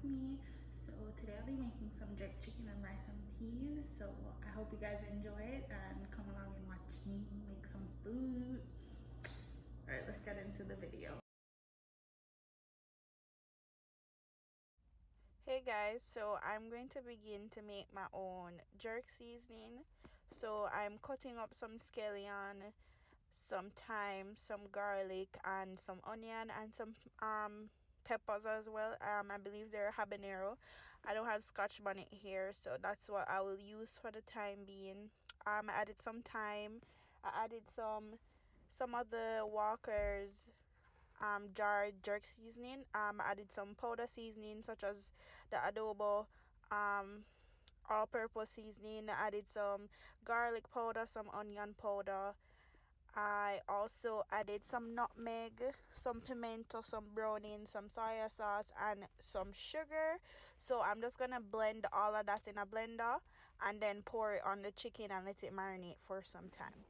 me. So today I'll be making some jerk chicken and rice and peas. So I hope you guys enjoy it and come along and watch me make some food. All right, let's get into the video. Hey guys, so I'm going to begin to make my own jerk seasoning. So I'm cutting up some scallion, some thyme, some garlic, and some onion, and some peppers as well. I believe they're habanero. I don't have scotch bonnet here, so that's what I will use for the time being. I added some thyme. I added some of the Walker's jarred jerk seasoning. I added some powder seasoning such as the adobo, all-purpose seasoning. I added some garlic powder, some onion powder. I also added some nutmeg, some pimento, some browning, some soy sauce, and some sugar. So I'm just gonna blend all of that in a blender and then pour it on the chicken and let it marinate for some time.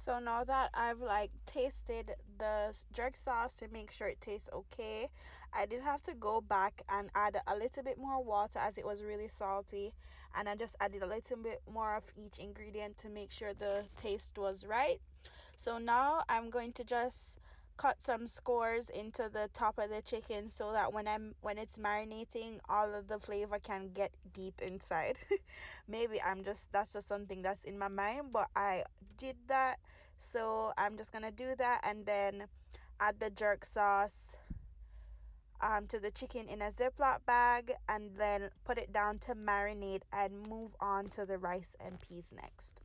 So now that I've like tasted the jerk sauce to make sure it tastes okay, I did have to go back and add a little bit more water as it was really salty, and I just added a little bit more of each ingredient to make sure the taste was right. So now I'm going to just cut some scores into the top of the chicken so that when it's marinating, all of the flavor can get deep inside. Maybe that's just something that's in my mind, but I did that. So I'm just gonna do that and then add the jerk sauce to the chicken in a Ziploc bag and then put it down to marinate and move on to the rice and peas next.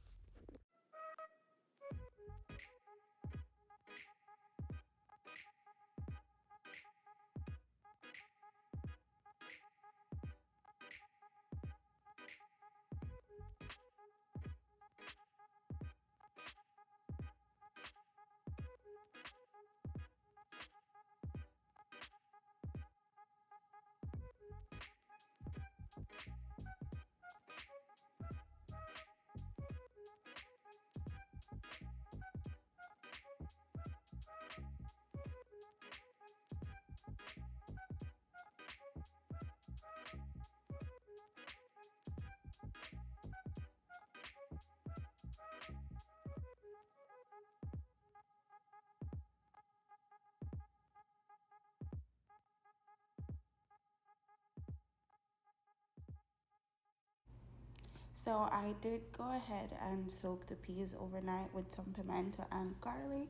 So I did go ahead and soak the peas overnight with some pimento and garlic.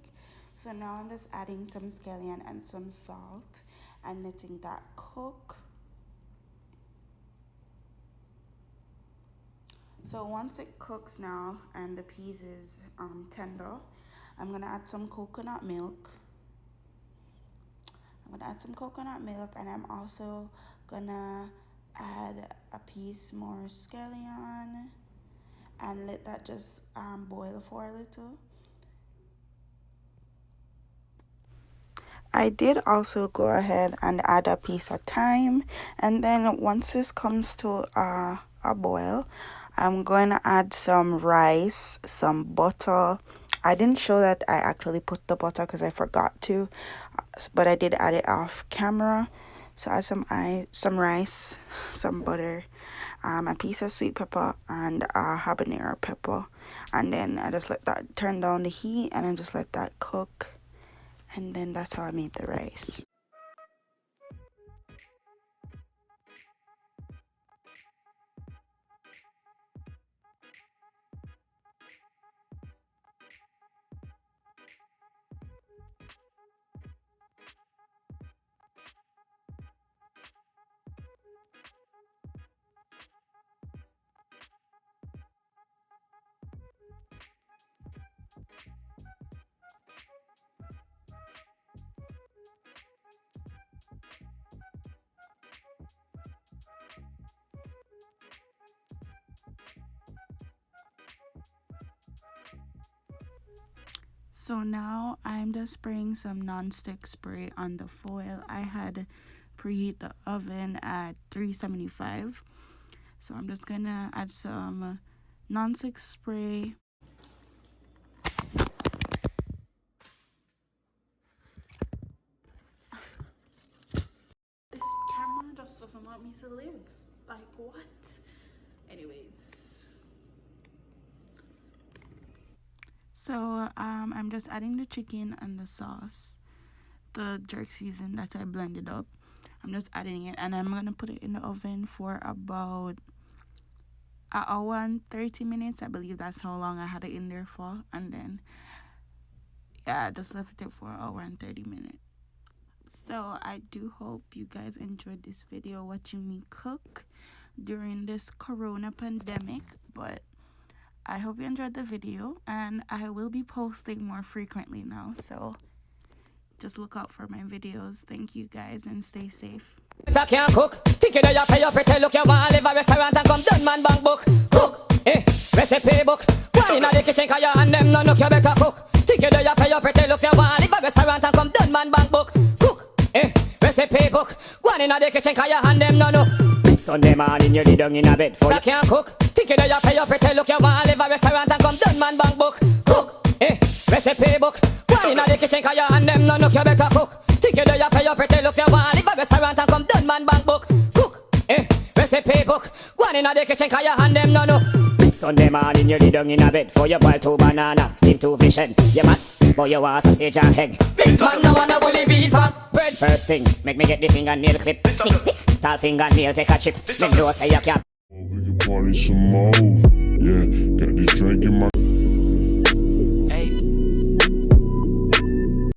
So now I'm just adding some scallion and some salt and letting that cook. So once it cooks now and the peas is tender, I'm gonna add some coconut milk. And I'm also gonna add a piece more scallion and let that just boil for a little. I did also go ahead and add a piece of thyme, and then once this comes to a boil, I'm going to add some rice, some butter. I didn't show that I actually put the butter because I forgot to, but I did add it off camera. So add some rice, some butter, a piece of sweet pepper, and a habanero pepper. And then I just let that turn down the heat and then just let that cook. And then that's how I made the rice. So now I'm just spraying some non-stick spray on the foil. I had preheat the oven at 375. So I'm just gonna add some non-stick spray. This camera just doesn't want me to live. Like what? Anyways. So I'm just adding the chicken and the sauce, the jerk season that I blended up. I'm just adding it and I'm gonna put it in the oven for about an hour and 30 minutes. I believe that's how long I had it in there for. And then yeah, I just left it for an hour and 30 minutes. So I do hope you guys enjoyed this video watching me cook during this corona pandemic, but I hope you enjoyed the video, and I will be posting more frequently now, so just look out for my videos. Thank you guys and stay safe. I can't cook. Think you know you pay your pretty look. You want to live a restaurant and come done man bank book. Cook, recipe book. One in the kitchen 'cause you and them no look you better cook. Think you know you pay your pretty look. You want to live a restaurant and come done man bank book. Cook, recipe book. One in the kitchen 'cause you and them no look. Sunday morning you lay down in a bed full. I can't cook. Think you know you pay your pretty look. You want to live a restaurant and come done man bank book. Cook, recipe book. One inna the kitchen 'cause you and them no look you better cook. Take you there for your pretty looks. You want live a restaurant and come done man bank book. Cook, recipe book. One inna the kitchen 'cause you and them no look. Sunday morning you lay down in a bed for your boil 2 banana, steam 2 fish head. You mad, but you want sausage and egg. Big man no wanna bully beef and bread. First thing, make me get the fingernail clip. Stick, tall fingernail take a chip. Make no say you can't. We can party some more, yeah. Got this drink in my